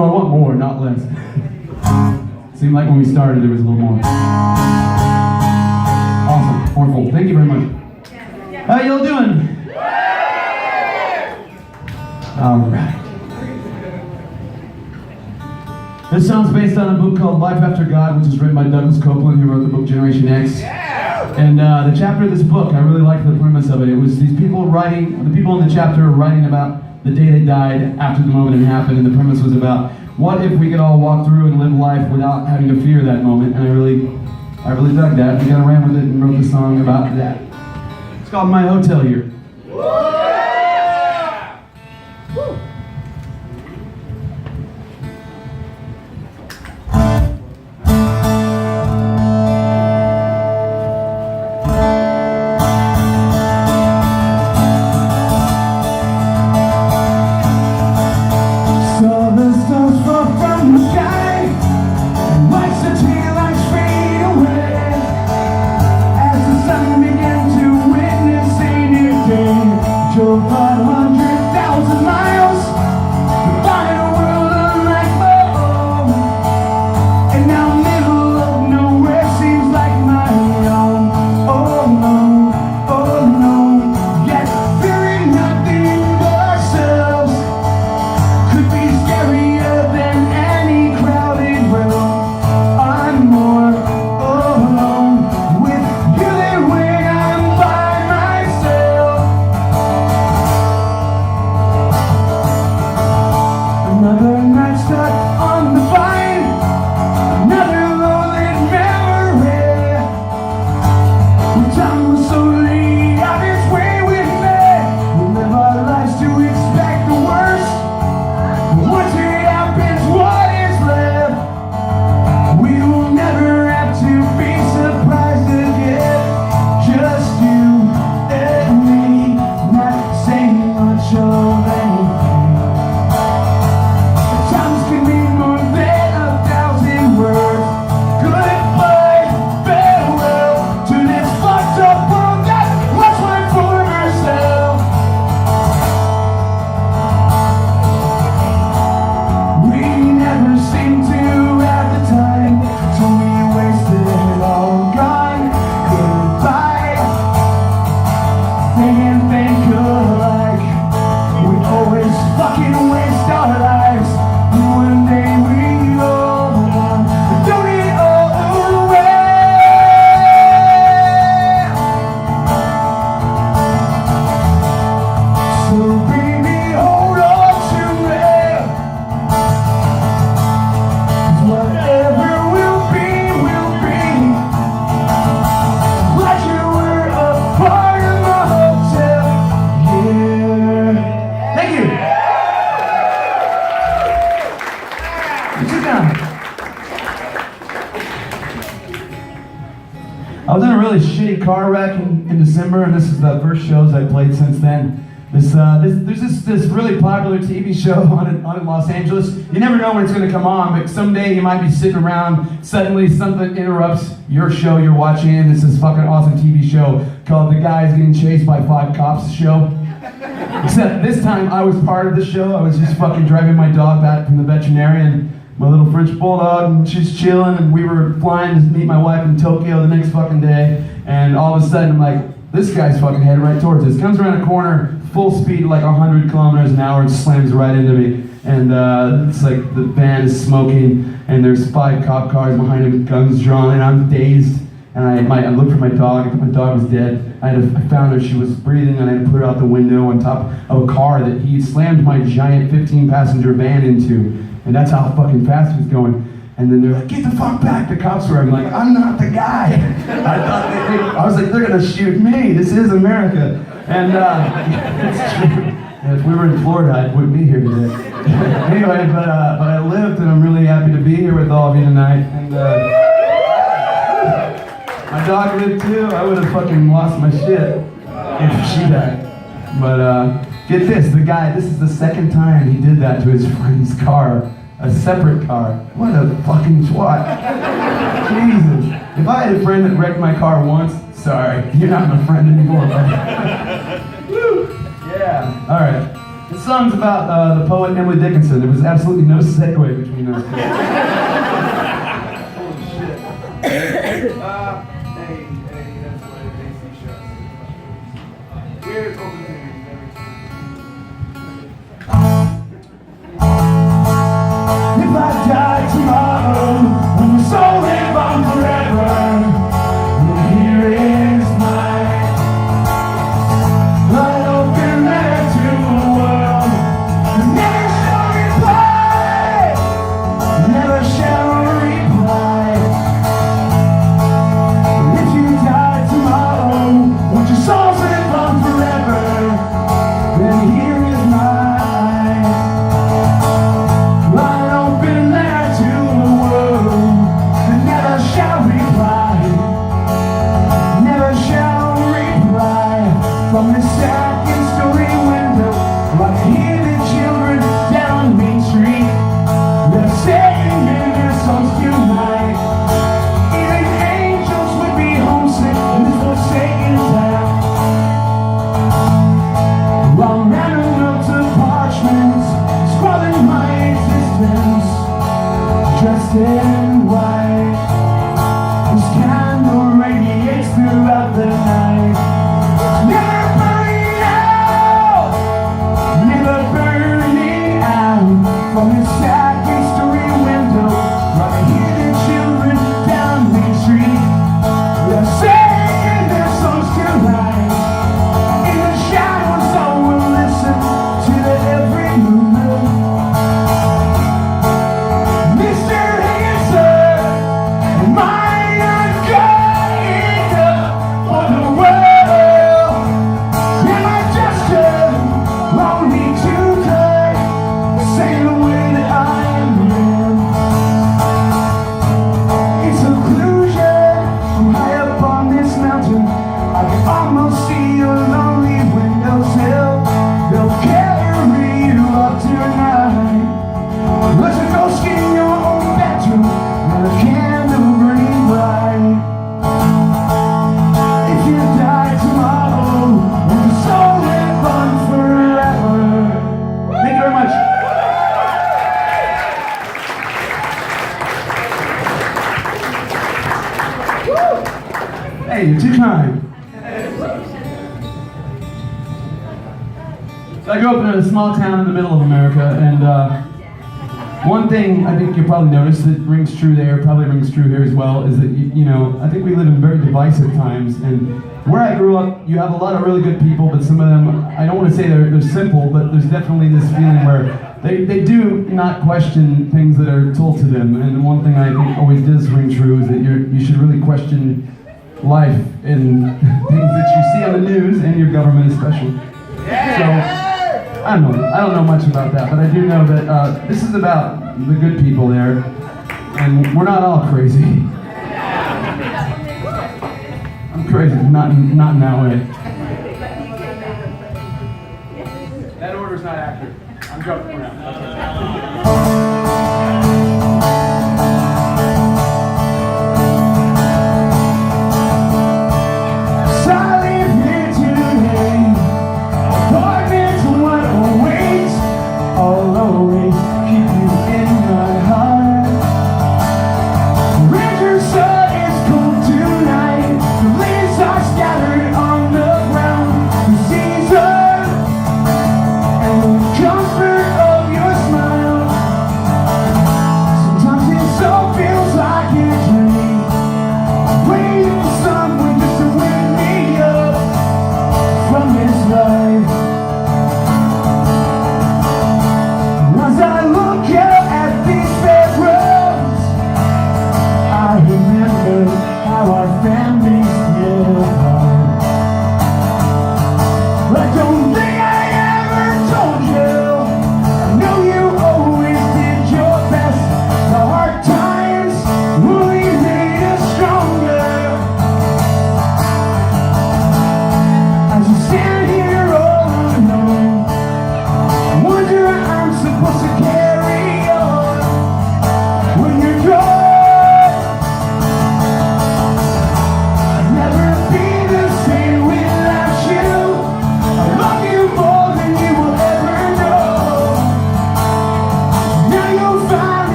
No, I want more, not less. Seemed like when we started there was a little more. Awesome, fourfold. Thank you very much. How y'all doing? Alright. This song's based on a book called Life After God, which is written by Douglas Copeland, who wrote the book Generation X. And the chapter of this book, I really liked the premise of it. It was these people writing, the people in the chapter were writing about the day they died after the moment it happened, and the premise was about what if we could all walk through and live life without having to fear that moment. And I really dug that. We kind of ran with it and wrote the song about that. It's called My Hotel Year. I was in a really shitty car wreck in December, and this is the first shows I played since then. There's this really popular TV show on in Los Angeles. You never know when it's going to come on, but someday you might be sitting around, suddenly something interrupts your show you're watching, and it's this fucking awesome TV show called The Guys Getting Chased by Five Cops show. Except this time I was part of the show. I was just fucking driving my dog back from the veterinarian, my little French bulldog, and she's chilling, and we were flying to meet my wife in Tokyo the next fucking day, and all of a sudden I'm like, this guy's fucking headed right towards us. Comes around a corner, full speed, like 100 kilometers an hour, and slams right into me. And it's like the van is smoking, and there's 5 cop cars behind him, guns drawn, and I'm dazed. And I looked for my dog, and my dog was dead. I found her, she was breathing, and I had to put her out the window on top of a car that he slammed my giant 15-passenger van into. And that's how fucking fast he was going. And then they're like, get the fuck back, the cops were. I'm like, I'm not the guy. I was like, they're gonna shoot me, this is America. And it's true. If we were in Florida, I wouldn't be here today. Anyway, but I lived, and I'm really happy to be here with all of you tonight. And my dog lived too. I would have fucking lost my shit if she died. But get this, the guy, this is the second time he did that to his friend's car. A separate car. What a fucking twat. Jesus. If I had a friend that wrecked my car once, sorry, you're not my friend anymore, buddy. Woo. Yeah, alright. This song's about the poet Emily Dickinson. There was absolutely no segue between those two. Holy shit. Hey, that's what an AC show. We're open to if I die tomorrow, when the soul live on forever, then here is mine. An open letter to the world, never shall reply, never shall reply. If you die tomorrow, won't your soul live on forever, then here is mine. From the second-story window, I hear the children down Main Street. They're singing their songs tonight. Even angels would be homesick in this forsaken town. While random notes of parchments scrawling my existence, dressed in white, this candle radiates throughout the night. From the second-story window, I hear the children down Main Street. They're singing their songs tonight. In the shadows, I will listen to their every movement. Mr. Hanson, am I not good enough for the world? Am I just a lonely two-cut? Say the way that I am in. In seclusion, I'm high up on this mountain. I can almost see your lonely windowsill. They'll carry you up tonight. There's a ghost in your own bedroom, and a candle burning bright. If you die tomorrow, will your soul live on forever? Thank you very much. Hey, you're too kind. So I grew up in a small town in the middle of America, and one thing I think you'll probably notice that rings true there, probably rings true here as well, is that, you know, I think we live in very divisive times, and where I grew up, you have a lot of really good people, but some of them, I don't want to say they're simple, but there's definitely this feeling where they do not question things that are told to them, and one thing I think always does ring true is that you should really question life and things that you see on the news and your government especially. So, I don't know much about that, but I do know that this is about the good people there, and we're not all crazy. I'm crazy, not in that way. That order's not accurate. I'm joking around.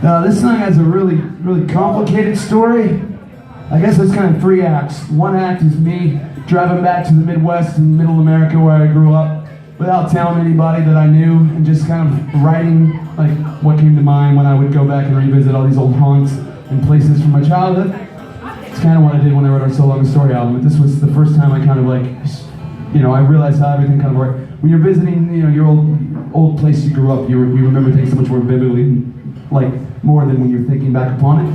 This song has a really complicated story. I guess it's kind of 3 acts. 1 act is me driving back to the Midwest and Middle America where I grew up without telling anybody that I knew, and just kind of writing like what came to mind when I would go back and revisit all these old haunts and places from my childhood. It's kind of what I did when I wrote our So Long Story album. But this was the first time I kind of like, I realized how everything kind of worked. When you're visiting, your old place you grew up, you remember things so much more vividly, like more than when you're thinking back upon it.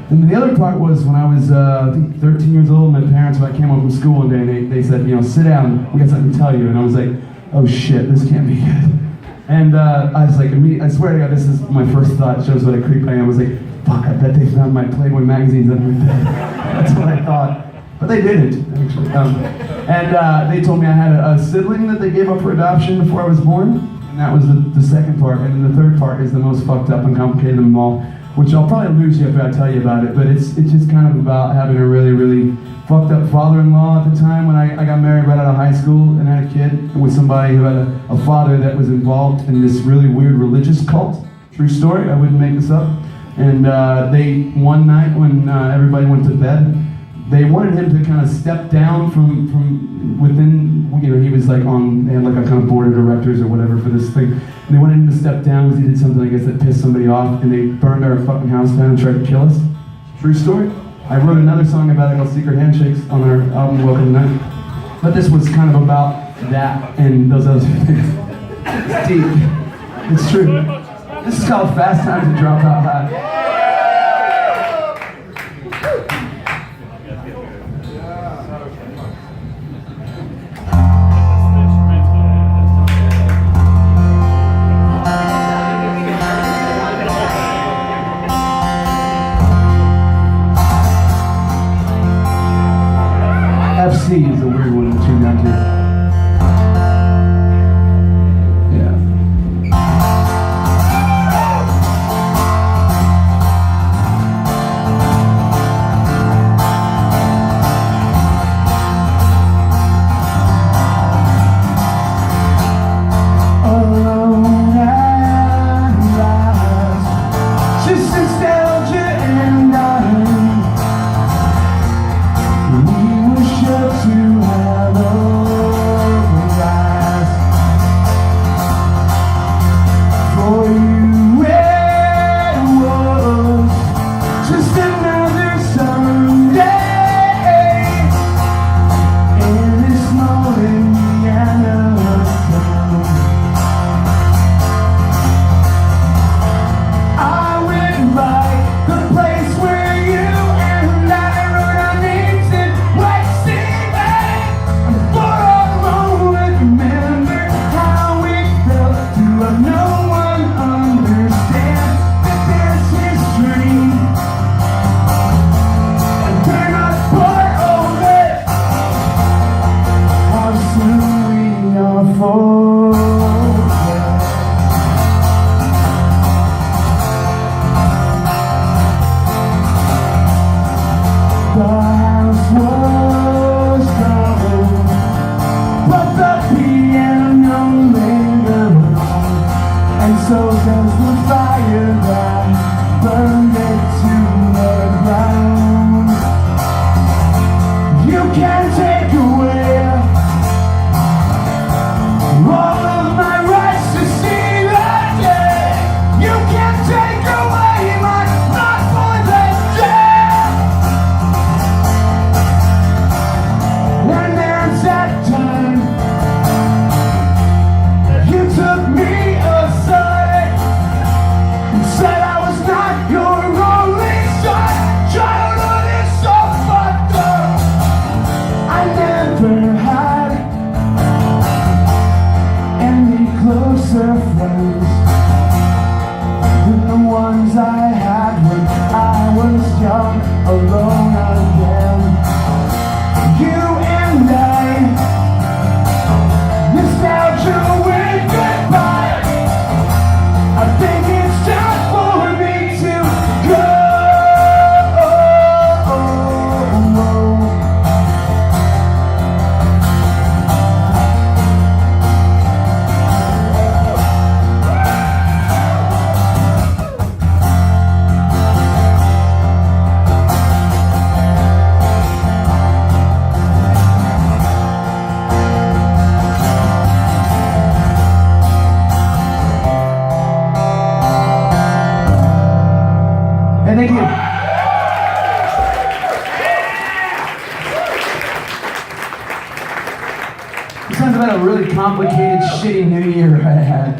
And the other part was when I was, I think 13 years old, my parents, when I came home from school one day, and they said, sit down, we got something to tell you. And I was like, oh shit, this can't be good. And I was like, I swear to God, this is my first thought. It shows what a creep I am. I was like, fuck, I bet they found my Playboy magazines under my bed. That's what I thought. But they didn't, actually. And they told me I had a sibling that they gave up for adoption before I was born. And that was the second part. And then the third part is the most fucked up and complicated of them all, which I'll probably lose you after I tell you about it. But it's just kind of about having a really fucked up father-in-law at the time when I got married right out of high school and had a kid with somebody who had a father that was involved in this really weird religious cult. True story, I wouldn't make this up. And one night when everybody went to bed, they wanted him to kind of step down from within, he was like they had like a kind of board of directors or whatever for this thing. And they wanted him to step down because he did something, I guess, that pissed somebody off, and they burned our fucking house down and tried to kill us. True story. I wrote another song about it called Secret Handshakes on our album, Welcome to Night. But this was kind of about that and those other things. It's deep. It's true. This is called Fast Times at Dropout High. FC is a weird one to tune down to. Yeah. Alone at last, just nostalgia and dying. To thank you. It sounds about a really complicated, shitty New Year I had.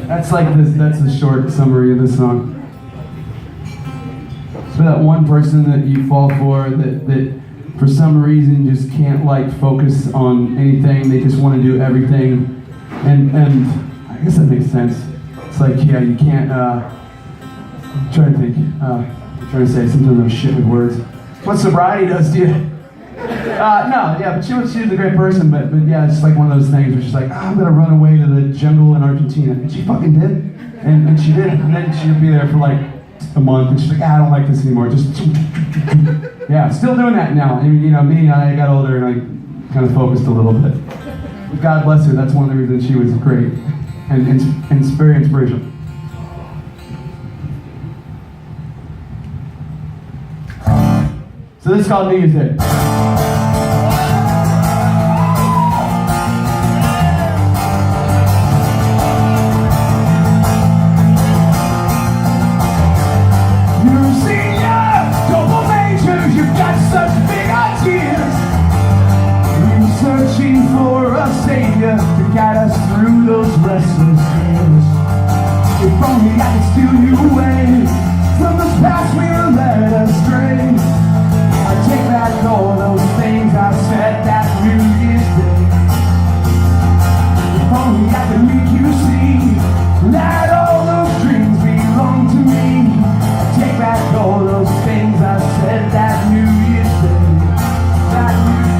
That's like this. That's a short summary of the song. So that one person that you fall for, that for some reason just can't like focus on anything. They just want to do everything, and I guess that makes sense. It's like, yeah, you can't. I'm trying to think. I'm trying to say sometimes I'm shit with words. What sobriety does to you? No, yeah, but she was a great person, but yeah, it's like one of those things where she's like, I'm gonna run away to the jungle in Argentina, and she fucking did, and she did, and then she'd be there for like a month, and she's like, I don't like this anymore, just, yeah, still doing that now. I mean, you know, me, I got older, and I kind of focused a little bit. But God bless her, that's one of the reasons she was great, and very inspirational. So this is called New Year's Day. To guide us through those restless years. If only I could steal you away from the past we were led astray. I take back all those things I said that New Year's Day. If only I could make you see that all those dreams belong to me. I take back all those things I said that New Year's Day. That New Year's Day.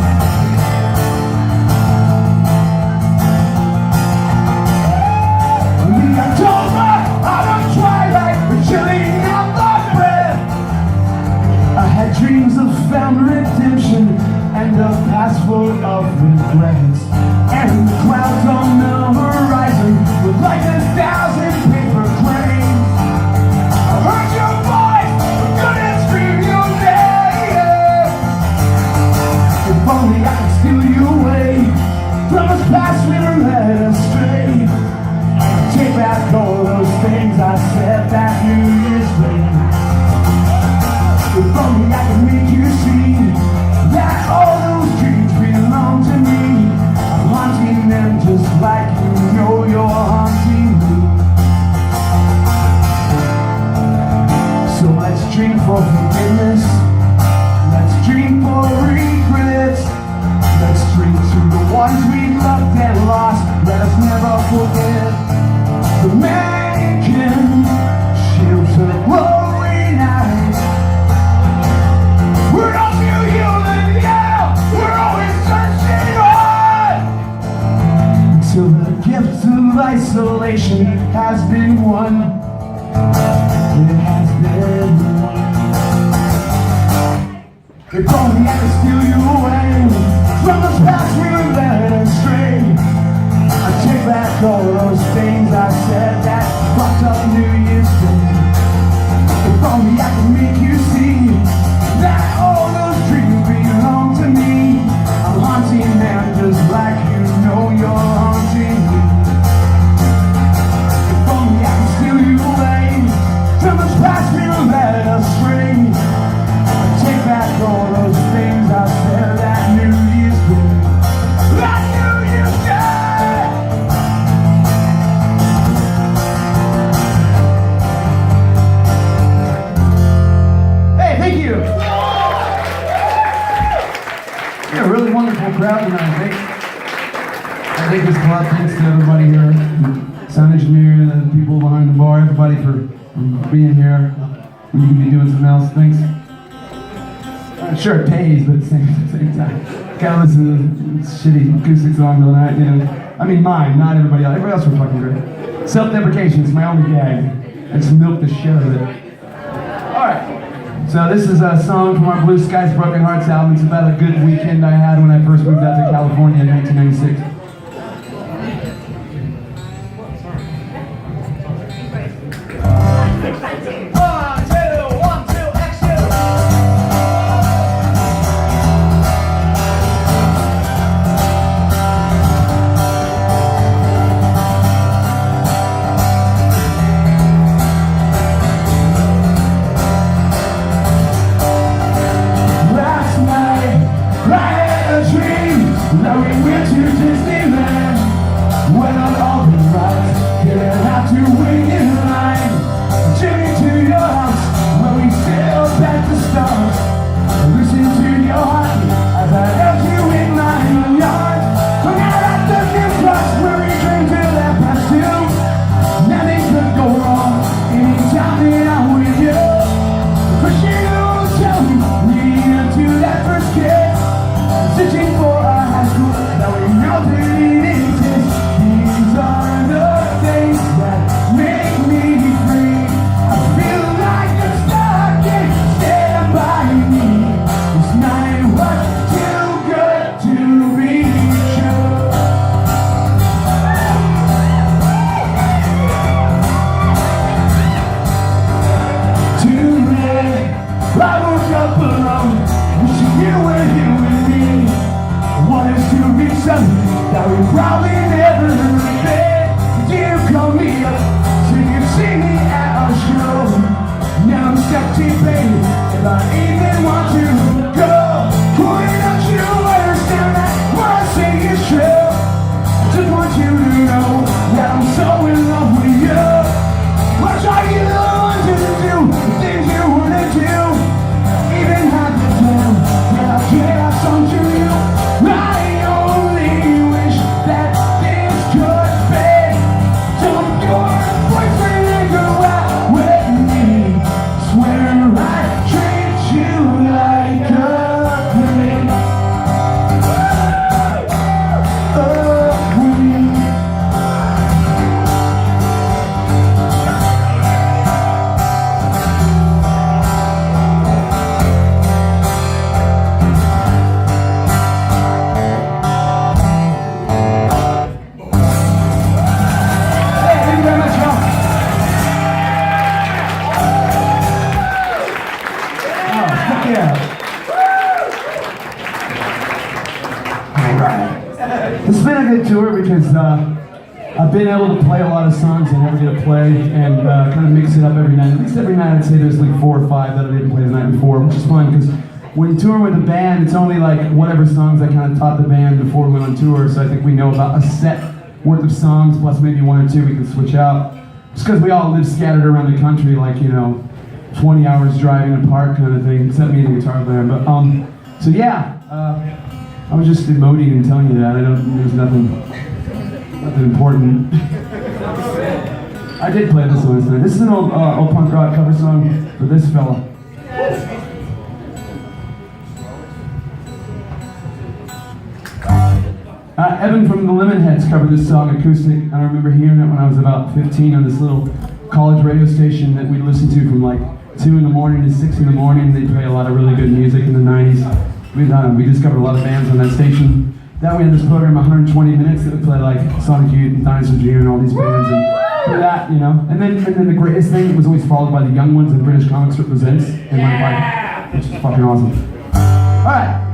Dreams of found redemption and a past full of regrets. And the clouds on the horizon were like 1,000 paper cranes. I heard your voice, but couldn't scream your name. If only I could steal you away from this past we were led astray. Take back all those things I said that New Year's Day. If only I could make you see that all those dreams belong to me. I'm haunting them just like you know you're haunting me. So let's dream for forgiveness. Let's dream for regrets. Let's dream to the ones we loved and lost. Let us never forget the mannequin shields of glory night. We're not too human, yeah, we're always searching on. Till the gift of isolation has been won. It has been won. If only I could steal you away from the past we were led astray. I take back all those things I said that fucked up New Year's Day. If only I could make you see that all those dreams belong to me. I'm haunting them just like you know you're haunting me. If only I could steal you away from the past we were led astray. I take back all those things I said that New Year's Day. That New Year's Day. Hey, thank you. A really wonderful crowd tonight. I think this club, thanks to everybody here, sound engineer, the people behind the bar, everybody for being here. We can be doing something else. Thanks. Sure, it pays, but at the same time, gotta listen to shitty acoustic songs all night. You know, I mean mine, not everybody else. Everybody else was fucking great. Self-deprecation is my only gag. I just milk the shit out of it. All right. So this is a song from our Blue Skies Broken Hearts album. It's about a good weekend I had when I first moved out to California in 1996. because I've been able to play a lot of songs I never get to play, and kind of mix it up every night. At least every night I'd say there's like 4 or 5 that I didn't play the night before, which is fun because when touring with a band, it's only like whatever songs I kind of taught the band before we went on tour, so I think we know about a set worth of songs, plus maybe 1 or 2 we can switch out. Just because we all live scattered around the country, like, 20 hours driving apart kind of thing, except me and the guitar player. But, so yeah, I was just emoting and telling you that. There's nothing important. I did play this one tonight. This is an old punk rock cover song for this fella. Evan from the Lemonheads covered this song acoustic. I remember hearing it when I was about 15 on this little college radio station that we listened to from like 2 in the morning to 6 in the morning. They play a lot of really good music in the 90s. We discovered a lot of bands on that station. Then we had this program, 120 Minutes, that would play like Sonic Youth and Dinosaur Jr. and all these bands. And for that, And then the greatest thing was always followed by the Young Ones and British Comics Represents in my life, which is fucking awesome. All right.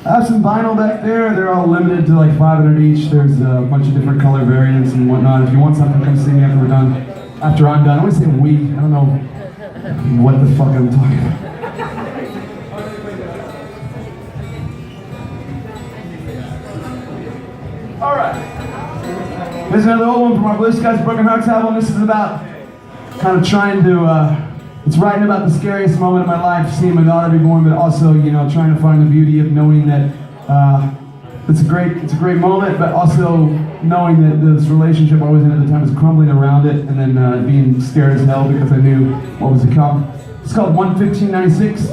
I have some vinyl back there. They're all limited to like 500 each. There's a bunch of different color variants and whatnot. If you want something, come see me after we're done. After I'm done. I always say we. I don't know what the fuck I'm talking about. All right. Here's another old one from our Blue Skies Broken Hearts album. This is about kind of trying to. It's writing about the scariest moment of my life, seeing my daughter be born, but also, trying to find the beauty of knowing that it's a great moment, but also knowing that this relationship I was in at the time was crumbling around it, and then being scared as hell because I knew what was to come. It's called 1:15:96.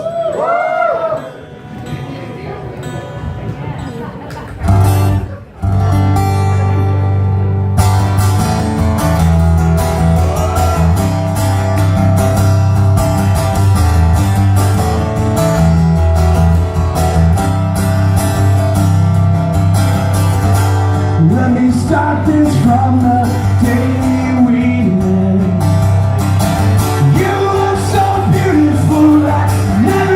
Start this from the day we met. You look so beautiful, I never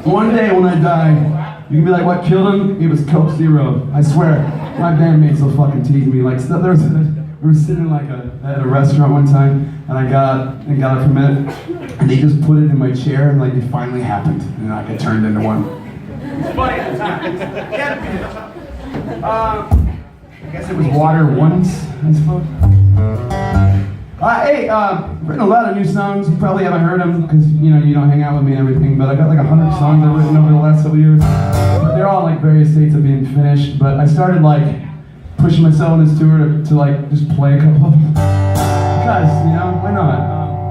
One day when I die, you can be like, what killed him? It was Coke Zero. I swear, my bandmates will fucking tease me. Like, we were sitting like at a restaurant one time, and I got up from it, and they just put it in my chair, and like it finally happened, and like it turned into one. It's funny. I guess it was water once, I suppose. Hey, I've written a lot of new songs. You probably haven't heard them because you don't hang out with me and everything. But I got like 100 songs I've written over the last couple years. But they're all like various states of being finished. But I started like pushing myself on this tour to like just play a couple of them because why not?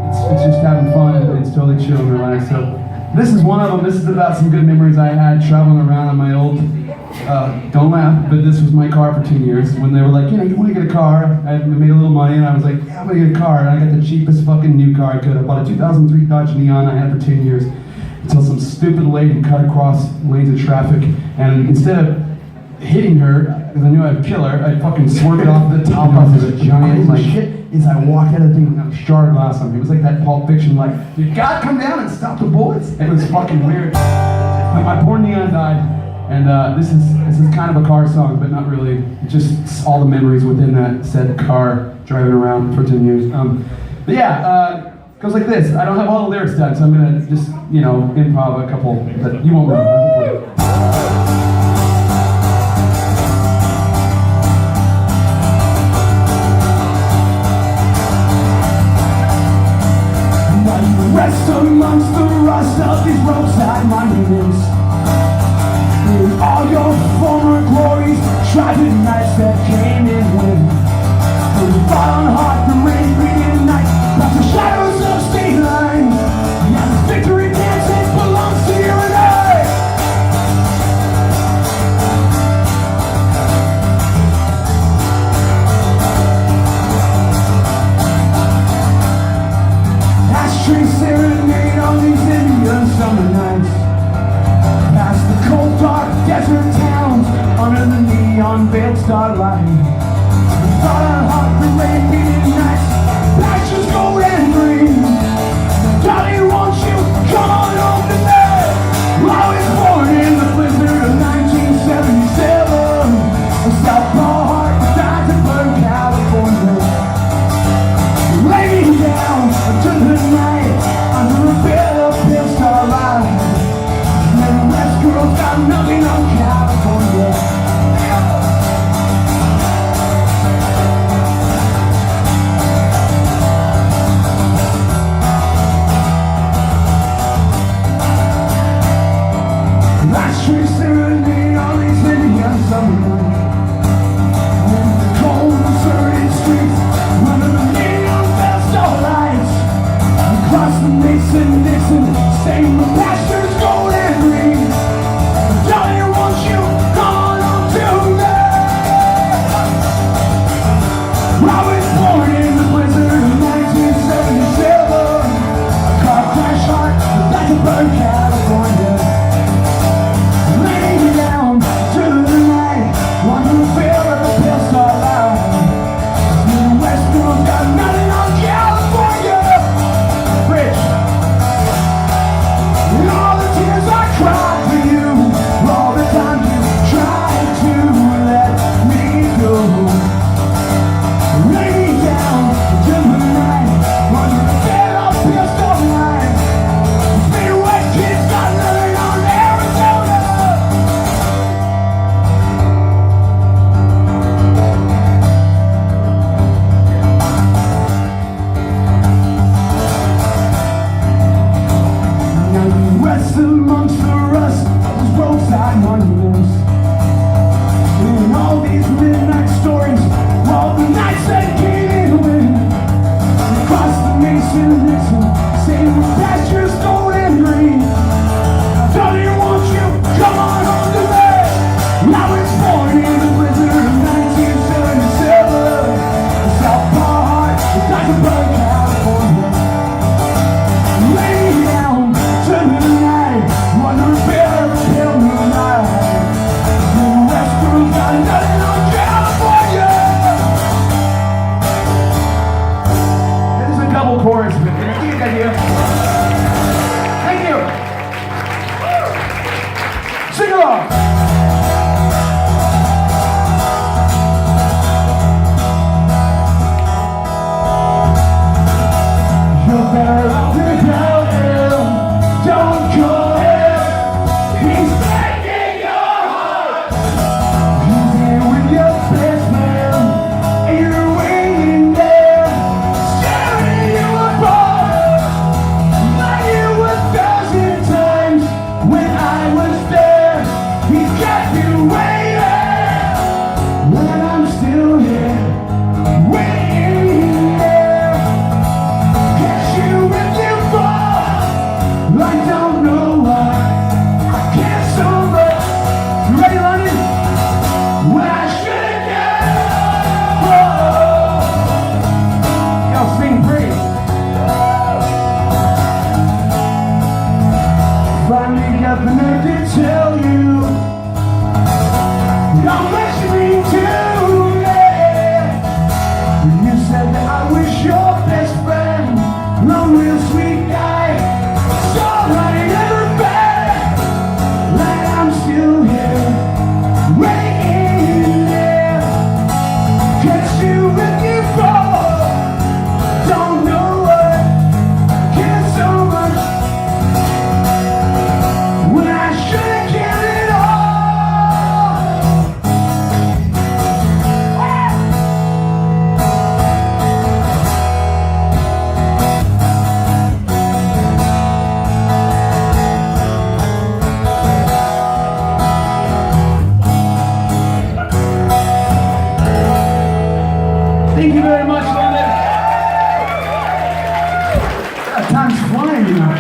It's just having fun and it's totally chill and relaxed. So this is one of them. This is about some good memories I had traveling around on my old. Don't laugh, but this was my car for 10 years. When they were like, you want to get a car? I made a little money, and I was like, yeah, I'm gonna get a car. And I got the cheapest fucking new car I could. I bought a 2003 Dodge Neon I had for 10 years until some stupid lady cut across lanes of traffic, and instead of hitting her, because I knew I'd kill her, I fucking swerved it off the top of a giant like shit. Is I walked out of the thing with a shard glass on me. It was like that Pulp Fiction, like, you gotta come down and stop the bullets. It was fucking weird. My poor Neon died. And this is kind of a car song, but not really. Just all the memories within that said car driving around for 10 years. But yeah, it goes like this. I don't have all the lyrics done, so I'm gonna just improv a couple that you won't know. Rest amongst the rust of these roadside monuments. All your former glories, tragic nights that came and went. The fought on heart, the rain beating night, past the shadows of state lines. Yeah, this victory dance, it belongs to you and I. Ashtray serenade on these Indian summer nights. Past the cold, dark desert towns, under the neon veiled starlight. The thought on heart, the rain beating nights, passions gold and green. Daddy, won't you come on home tonight? I was born in the blizzard of 1977, a Southpaw heart, Dodgeburg, California. Lay me down into the night, under a bed of pale starlight. Girls got nothing on California. Ashtray serenade on these Indian summer nights. In the cold, deserted streets, under the neon veiled starlights. Across the Mason-Dixon, stained with pastures gold and green. Johnny, won't you come on home tonight? I was born in the blizzard of 1977, a car crash heart, Dodgeburg, California. Lay me down to the night, under the veil of the pale starlight. The West girls got nothing on California. Rich, and all the tears I cried for you. All the time you tried to let me go. Lay me down to the night, under the bed of pale starlight. Midwest kids got nothing on Arizona. Now you rest amongst the rust roadside monuments. And all these midnight stories, all the nights that came and went. Across the Mason-Dixon, same with pastures gold and green. Daddy, won't you come on home to me? I was born in the blizzard of 1977, a Southpaw heart, Dodgeburg, California. Lay me down to the night, wondering I don't know why I care so much. You ready, London? When I should've cared. Y'all sing praise. Finally got the nerve to tell you how much you mean to me. You said that I was your best friend, no real sweet guy. So I never bet that I'm still here, waiting there. Cause you and you fall, don't know what I care so much. When I should've cared it all. Thank you very much, London. Time's flying, you know.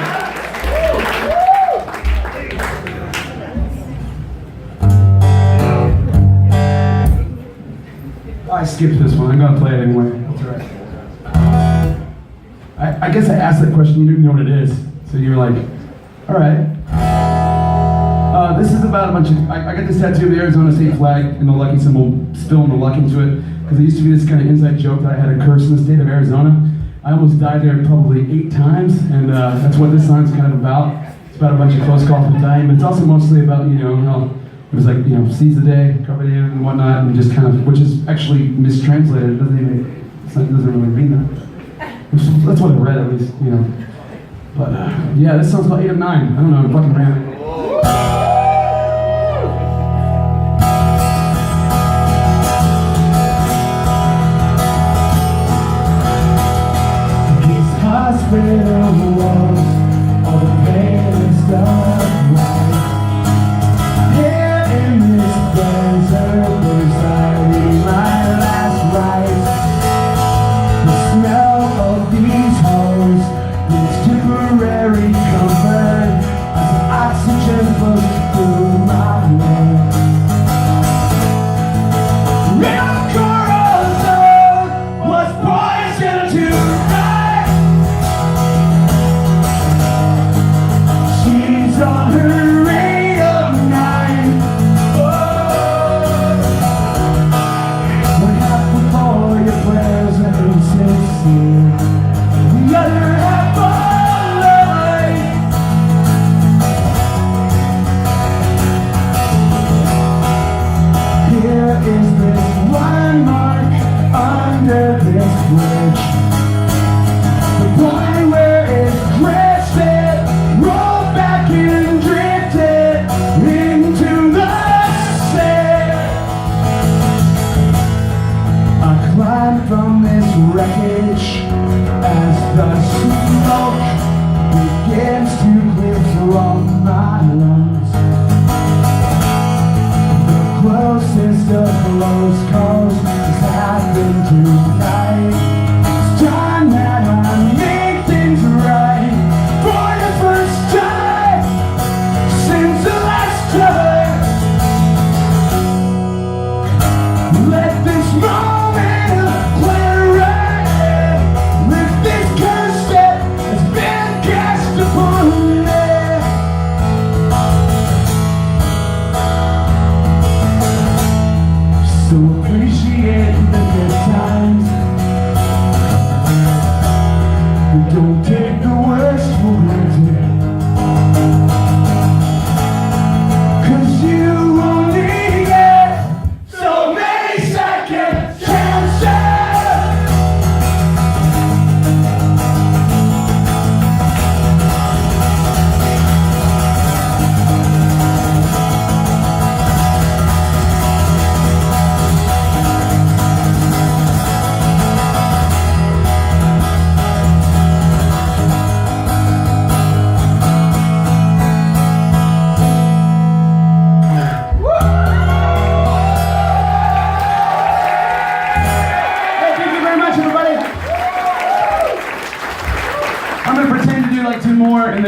I skipped this one. I'm gonna play it anyway. That's all right. I guess I asked that question. You didn't know what it is, so you were like, "All right." This is about a bunch of. I got this tattoo of the Arizona state flag and the lucky symbol, spilling the luck into it, because it used to be this kind of inside joke that I had a curse in the state of Arizona. I almost died there probably 8 times, and that's what this song's kind of about. It's about a bunch of close calls with dying, but it's also mostly about, you know, how it was like, you know, seize the day, carpe diem, and whatnot, and just kind of, which is actually mistranslated. It doesn't even, it doesn't really mean that. That's what I read, at least, you know. But yeah, this song's called 8 of 9. I don't know, I fucking ran it. Hospital walls, all the pain and stuff. Here in this desert, where I read my last rites. The smell of these hoes is temporary comfort as the oxygen flows through my lungs. Real corrosive was poison to on her 8 of 9. One half with all your prayers and sincere, the other half alive. Here is this one mark under this bridge, the point where it's crested, rolled back and drifted into the sea. I climb from this wreckage as the smoke begins to clear from my lungs. The closest of close calls has happened tonight. It's time that I make things right for the first time since the last time. Let this moment of clarity lift this curse that has been cast upon me. So appreciate the good time.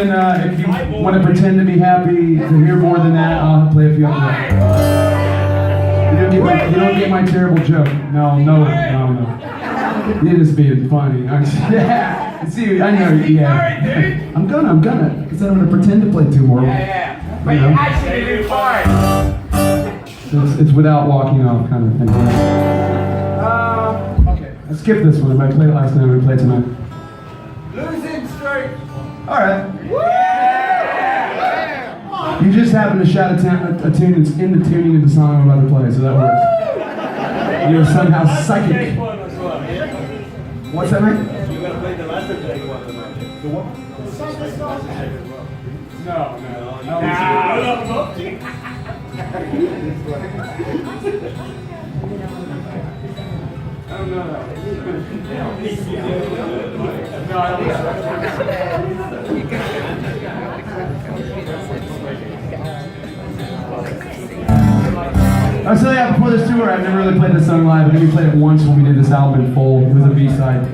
then if you want to pretend to be happy to hear more than that, I'll play a few other. You don't get my terrible joke. No. You're just being funny. Yeah. See, I know. Yeah. I'm gonna. Because I'm gonna pretend to play two more. Yeah. But you actually do fine. It's without walking off kind of thing. Okay. I skipped this one. If I played it last night, I'm gonna play it tonight. Losing streak. All right. Yeah. You just happened to shout a tune that's in the tuning of the song I'm about to play, so that works. You're somehow psychic. What's that, man? You're gonna play the last Jake one tonight. The what? No. I don't know that. No, I don't know. I was telling you before this tour, I've never really played this song live. I think we played it once when we did this album in full. It was a B-side.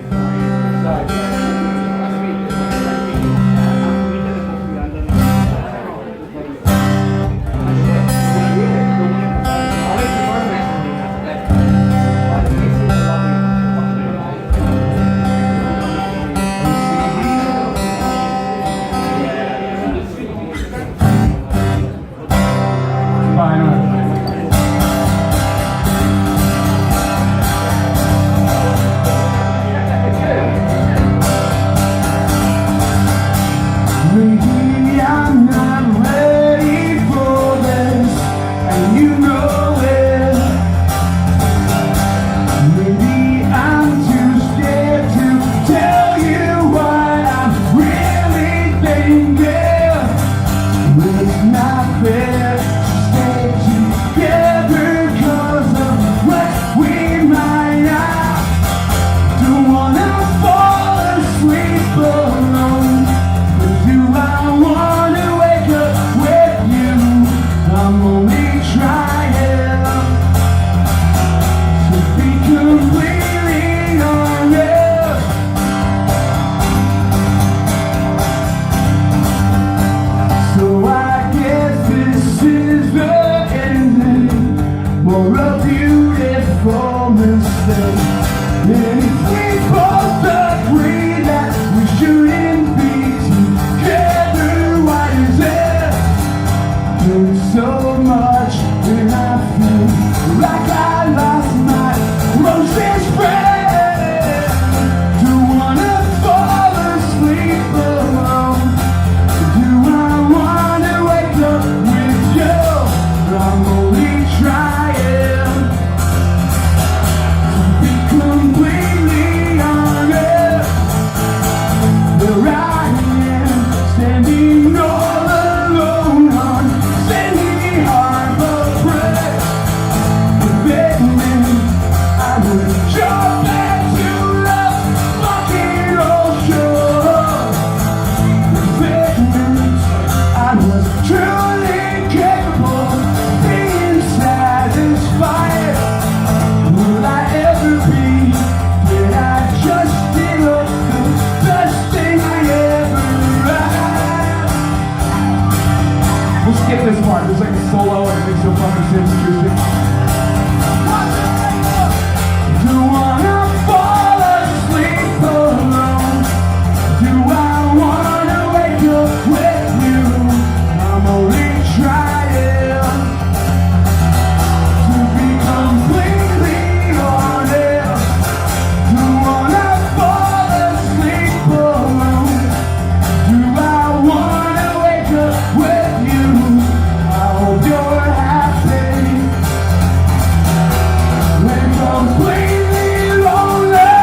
This part, there's like a solo and it makes no fucking sense acoustic. Do I wanna fall asleep alone? Do I wanna wake up with you? I'm only trying to be completely honest. Do I wanna fall asleep alone? Do I wanna wake up with you? You're happy when completely lonely.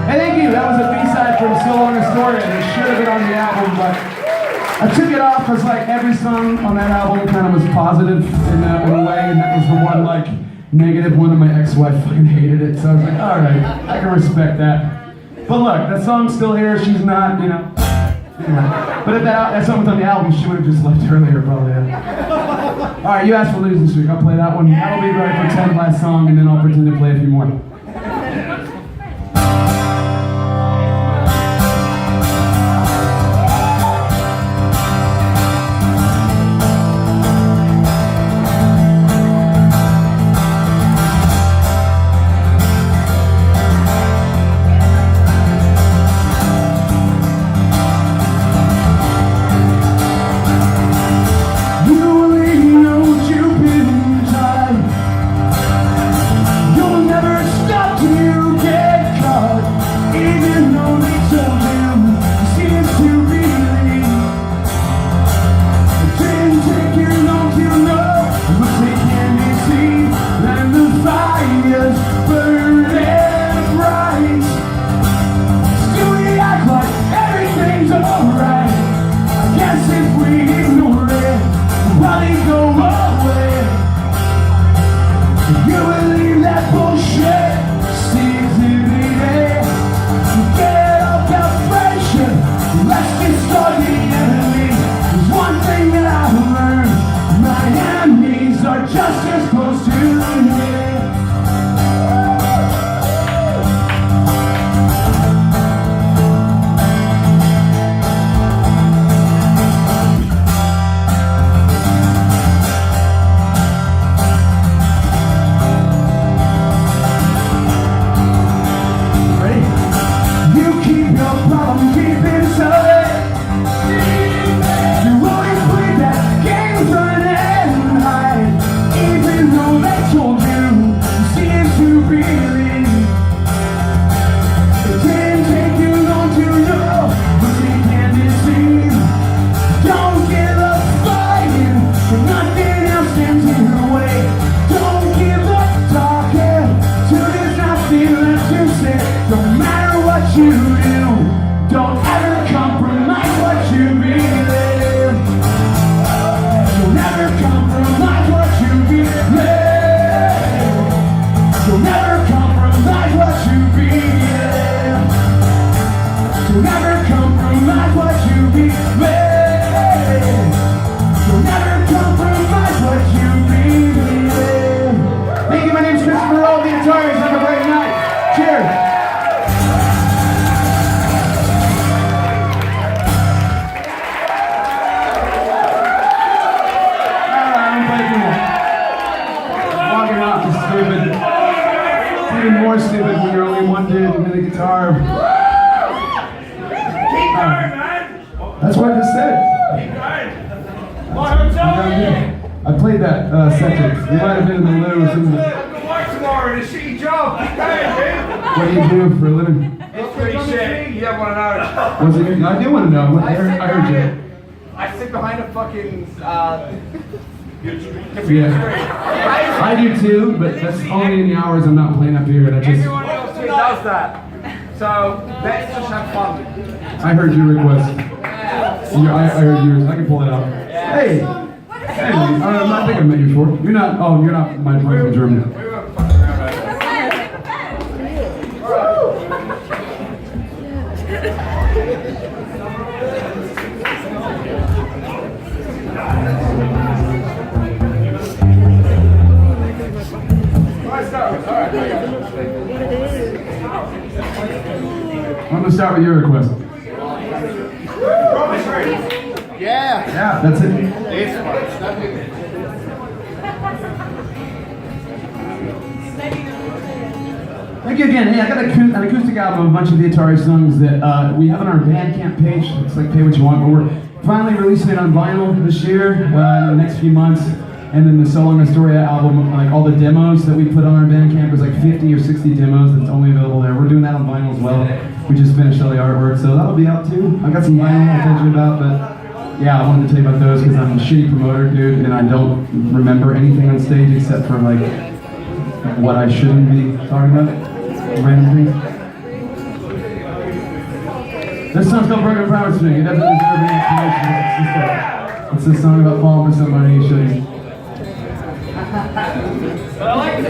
Hey, thank you. That was a B-side from Still on Astoria. It should have been on the album, but I took it off because like every song on that album kind of was positive in a way, and that was the one like negative one, and my ex-wife fucking hated it. So I was like, all right, I can respect that. But look, that song's still here. She's not, you know. Anyway, but if that song was on the album, she would have just left earlier, probably. Yeah. All right, you asked for Losing Streak. I'll play that one. That'll be right for 10 last song, and then I'll pretend to play a few more. you do. Don't ever compromise what you believe. You'll never compromise what you believe. You'll never compromise what you believe. You'll never compromise what you believe. You'll never compromise what you believe. Thank you, my name's Kris Roe, the guitarist. Have a great night. Cheers. Walking off is stupid. It's even more stupid when you're only one dude with a guitar. Keep going, man. That's what I just said. Keep going. What I'm telling you. I played that second. You might have been in the loo or something. I've got work tomorrow and a shitty job. Keep going, dude. What do you do for a living? It's pretty shit. You don't want to know. Was it? I do want to know. I heard you. I sit behind a fucking computer Yeah. screen. I do too, but that's only in the hours I'm not playing up here. And I just, Everyone else here does that. So let's just have fun. I heard your request. I heard yours. I can pull it out. Hey, hey, I think I met you before. You're not. Oh, you're not my friend from Germany. We were fucking around. I'm gonna start with your request. Yeah. Yeah, that's it. This one. Thank you again. Hey, I got an acoustic album of a bunch of the Atari songs that we have on our Bandcamp page. It's like pay what you want, but we're finally releasing it on vinyl this year, in the next few months. And then the So Long Astoria album, like all the demos that we put on our Bandcamp, there's like 50 or 60 demos that's only available there. We're doing that on vinyl as well. We just finished all the artwork, so that'll be out too. I've got some vinyl I'll tell you about, but yeah, I wanted to tell you about those because I'm a shitty promoter, dude, and I don't remember anything on stage except for like what I shouldn't be talking about. Random things. This song's called Broken Promise to Me. It doesn't deserve any explanation. It's a song about falling for somebody you shouldn't. But I like it.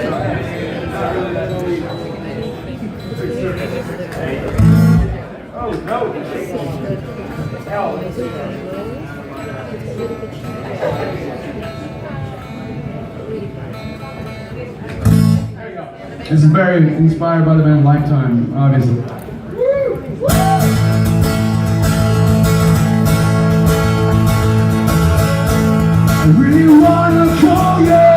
Oh no. Hell. This is very inspired by the band Lifetime, obviously. I really wanna call you,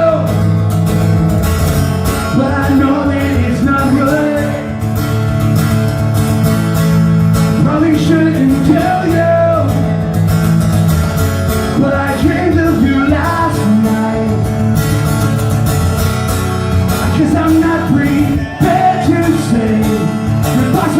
but I know that it's not right. Probably shouldn't tell you, but I dreamed of you last night. 'Cause I'm not prepared to say goodbye.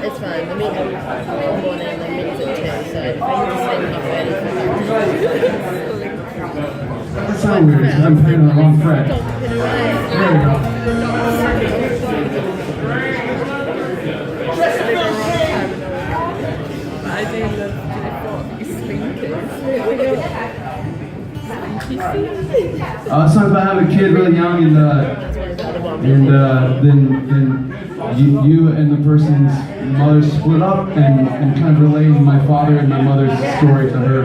It's fine. The meeting all morning and then meetings at 2, so I need to spend halfway That's so weird, because I'm playing on the wrong fret. There we go. I do love It's song's about having a kid really young and then you and the person's mother split up and kind of relaying my father and my mother's story to her.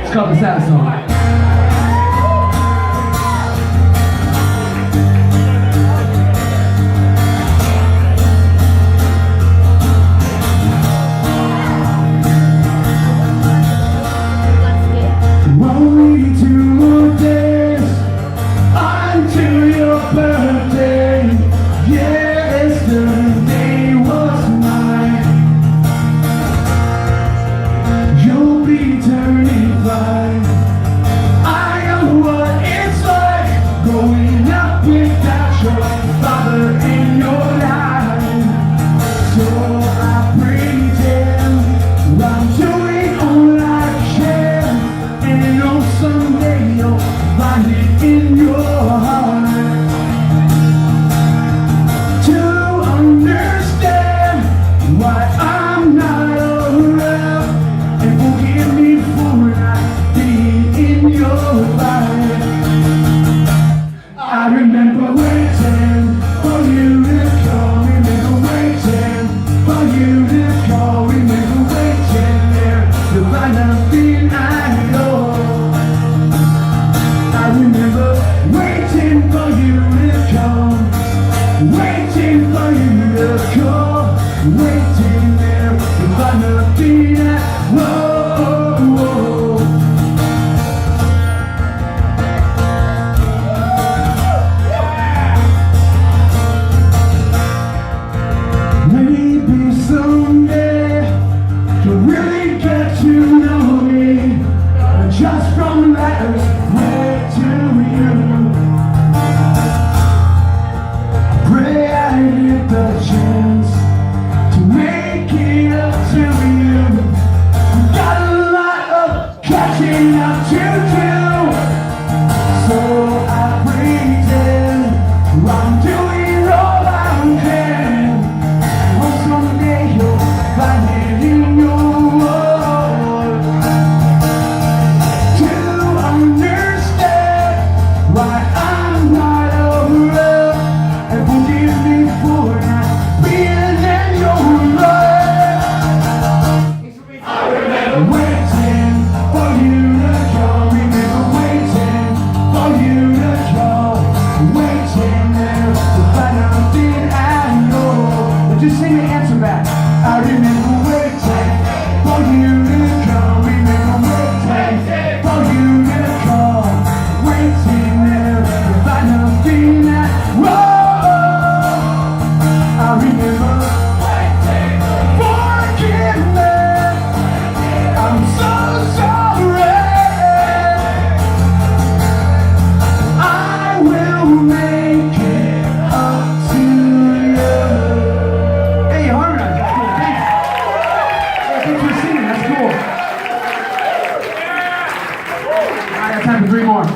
It's called The Sad Song.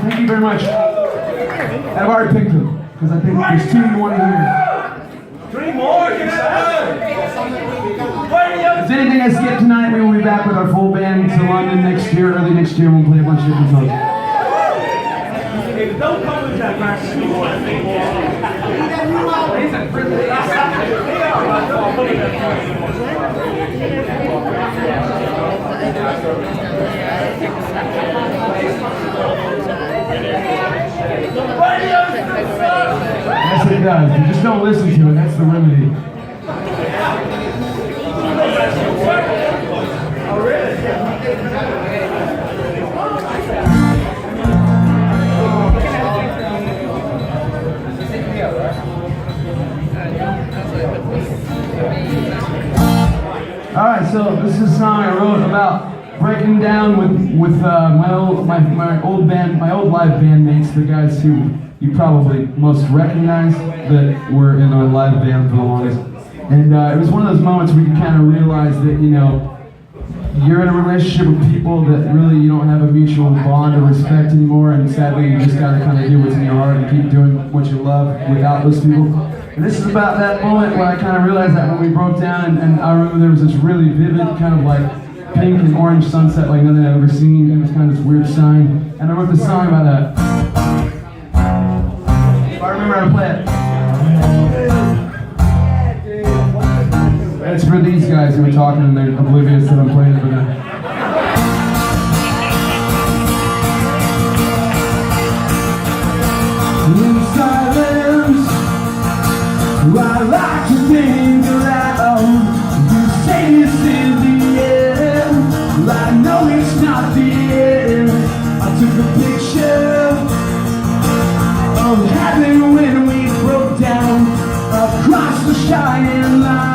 Thank you very much. I've already picked them because I think there's 2 you want to hear. 3 more? Get out! If anything I skip tonight, we will be back with our full band to London next year, early next year. We'll play a bunch of different songs. Hey, don't come with that practice anymore. Yes, it does. You just don't listen to it. That's the remedy. All right, so this is a song I wrote about breaking down with my old live bandmates, the guys who you probably most recognize that were in our live band for the longest. And it was one of those moments where you kind of realize that, you know, you're in a relationship with people that really you don't have a mutual bond of respect anymore, and sadly you just gotta kind of do what's in your heart and keep doing what you love without those people. And this is about that moment where I kind of realized that when we broke down, and I remember there was this really vivid kind of like pink and orange sunset like nothing I'd ever seen. It was kind of this weird sign, and I wrote this song about that. If I remember how to play it. It's for these guys who are talking and they're oblivious that I'm playing it for them. In silence, I like to think aloud. You say this is the end. I know it's not the end. I took a picture of heaven when we broke down across the shining line.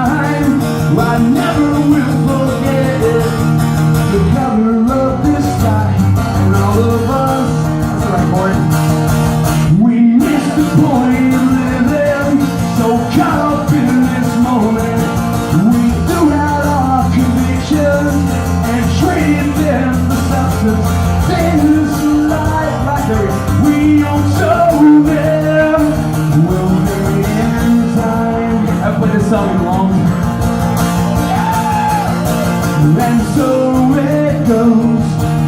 I never will forget it. The color of this sky and all of us. That's right, boy. We missed the point of living, so caught up in this moment. We threw out our convictions and traded them for substance. This life like we don't show them. Will there end time? I've played this song in a long time. And so it goes,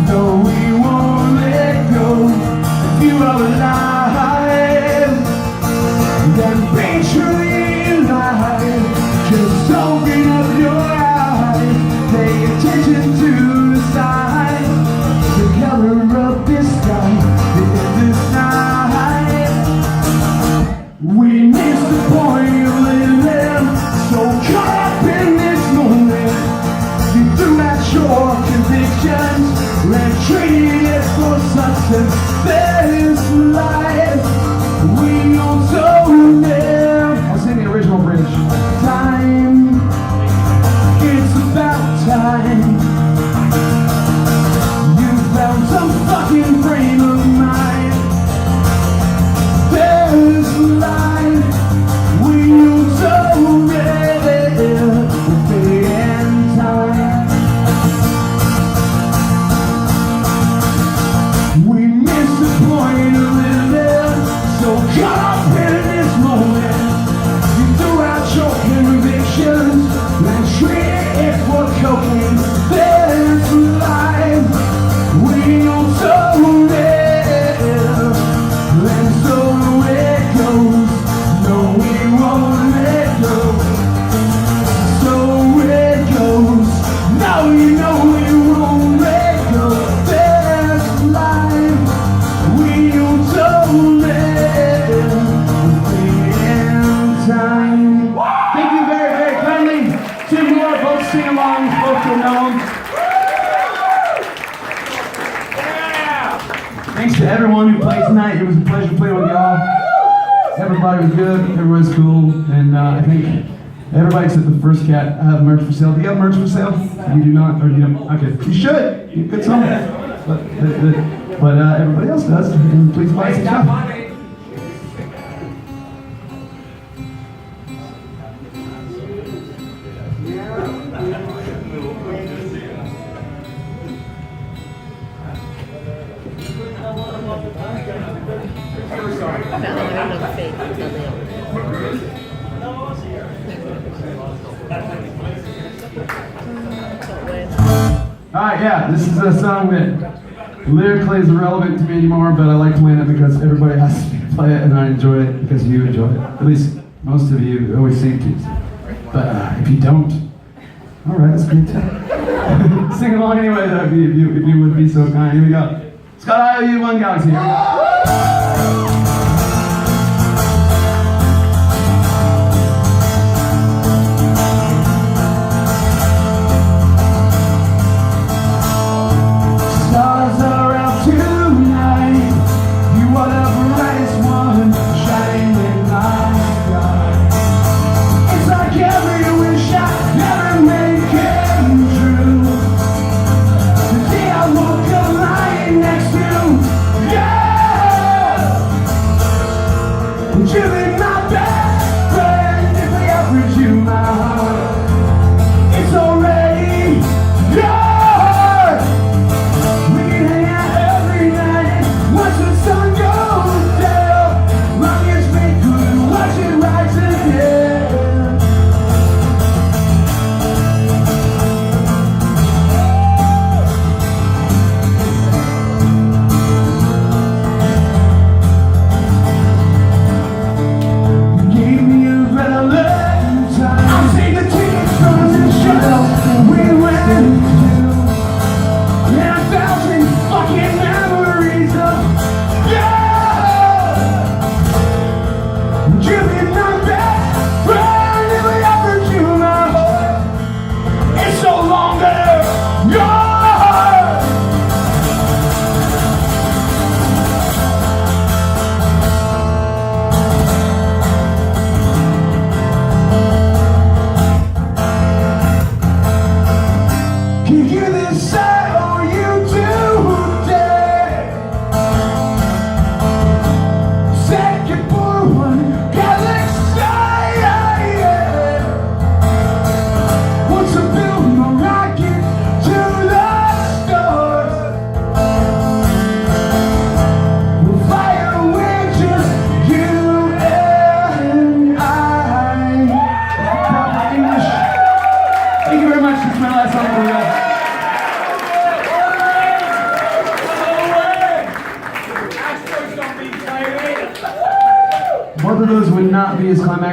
no we won't let go. If you are alive, then be truly alive. Just open up your eyes, pay attention to the signs. The color of this sky, the end of night. We missed the point of living, so caught up in this moment. You threw out your convictions and traded it for substance. This life we also live. I'll sing the original bridge. Time, it's about time. You found some fucking frame of mind. This life we also live. With the end time. We missed the point of living, so caught up in this moment. You threw out your convictions and traded it for cocaine. This life we also live, and so it goes. No, we won't let go. So it goes. No, you know we won't let go. This life we also live with the end time. Thank you very, very kindly. Two more, both sing along, both will know them. Thanks to everyone who played tonight. It was a pleasure playing with y'all. Everybody was good, everybody's cool, and I think everybody except the first cat have merch for sale. Do you have merch for sale? You do not, or you don't? Okay, you should. You could sell it. But everybody else does. And please buy some stuff. Alright, yeah, this is a song that lyrically is irrelevant to me anymore, but I like playing it because everybody has to play it and I enjoy it because you enjoy it. At least most of you always seem to. But if you don't, alright, that's great too. Sing along anyway, though, if you would be so kind. Here we go. Scott, I owe you one galaxy. Here we go. Stars are out tonight. You are the brightest one shining in my sky. It's like every wish I never make it.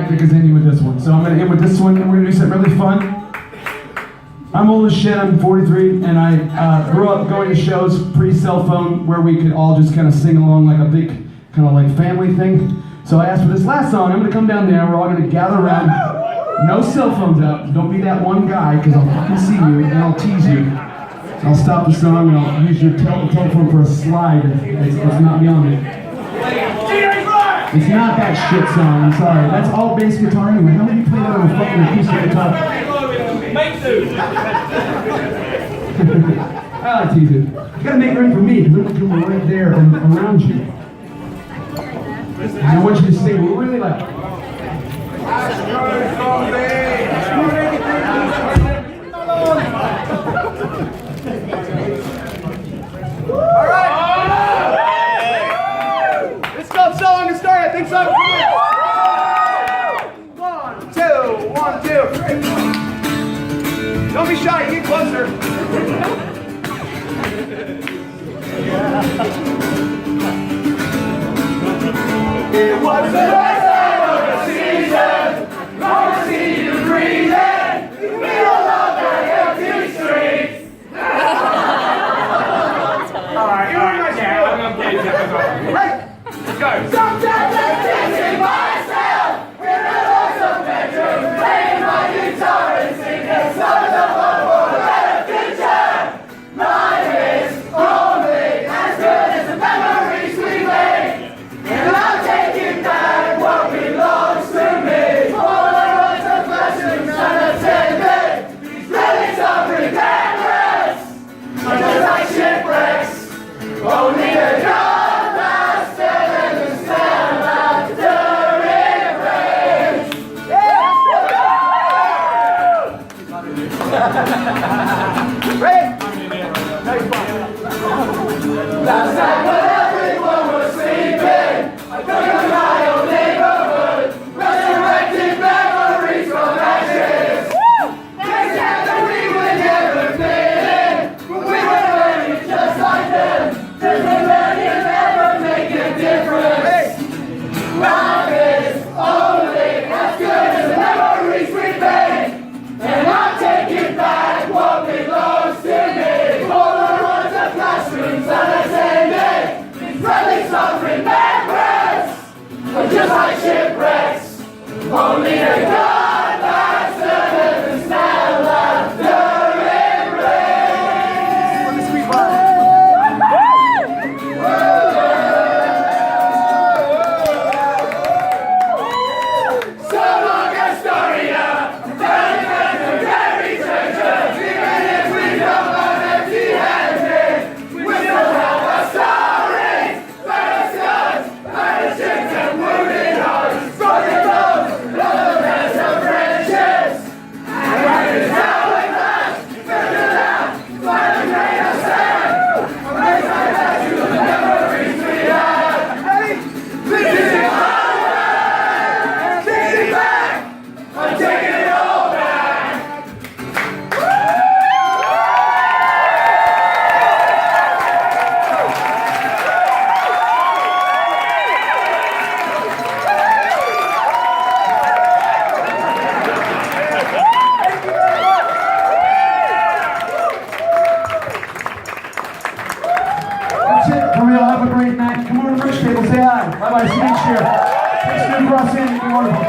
climactic is ending with this one. So I'm going to end with this one, and we're going to do something really fun. I'm old as shit, I'm 43, and I grew up going to shows pre-cell phone where we could all just kind of sing along like a big kind of like family thing. So I asked for this last song. I'm going to come down there, we're all going to gather around. No cell phones out. Don't be that one guy, because I'll fucking see you and I'll tease you. I'll stop the song and I'll use your telephone for a slide. Let's not be on it. It's not that shit song, I'm sorry. That's all bass guitar anyway. How many play that on a fucking acoustic guitar? I like tease it. You gotta make room for me, because I'm gonna come right there and around you. And I want you to sing really loud. Alright! This is called So Long to Start, I think so. 1, 2, 1, 2. Don't be shy, get closer. It was the best time of the season. I see you breathing. We all love that empty street. Alright, yeah, I'm okay. Right, let's go. Sometimes I'm dancing myself in a lonesome bedroom, playing my guitar and singing songs of love for a better future. Life is only as good as the memories we make, and I'm taking back what belongs to me. All the roads of blessings unattended, these relics of remembrance are just like shipwrecks. Only a God faster than the sound after it rains. Ready? Last night when everyone was sleeping, I took to my old neighborhood, resurrecting memories from ashes. They said that we would never fit in, but we were learning just like them. Does the learning ever make a difference? Life is only as good as the memories we make, and I'm taking back what belongs to me. All the runs of classrooms unattended, these relics of remembrance are just like shipwrecks. Only a God faster than the smell after it rains. Sweet So long Astoria, turning back to very treasures. Even if we don't have empty-handed, we still have a story. Better guns, better ships and wounded hearts, broken bones, love and some friendships. And when it's out like that, figure it out, find a grain of sand. I'll raise my back to the memories we had. Ready? This is it. Take it back! I'm taking it all back! That's it for real. Have a great night. Come on to the Rich Table. Say hi. Bye bye. See you next year. Thanks for cross in. Be wonderful.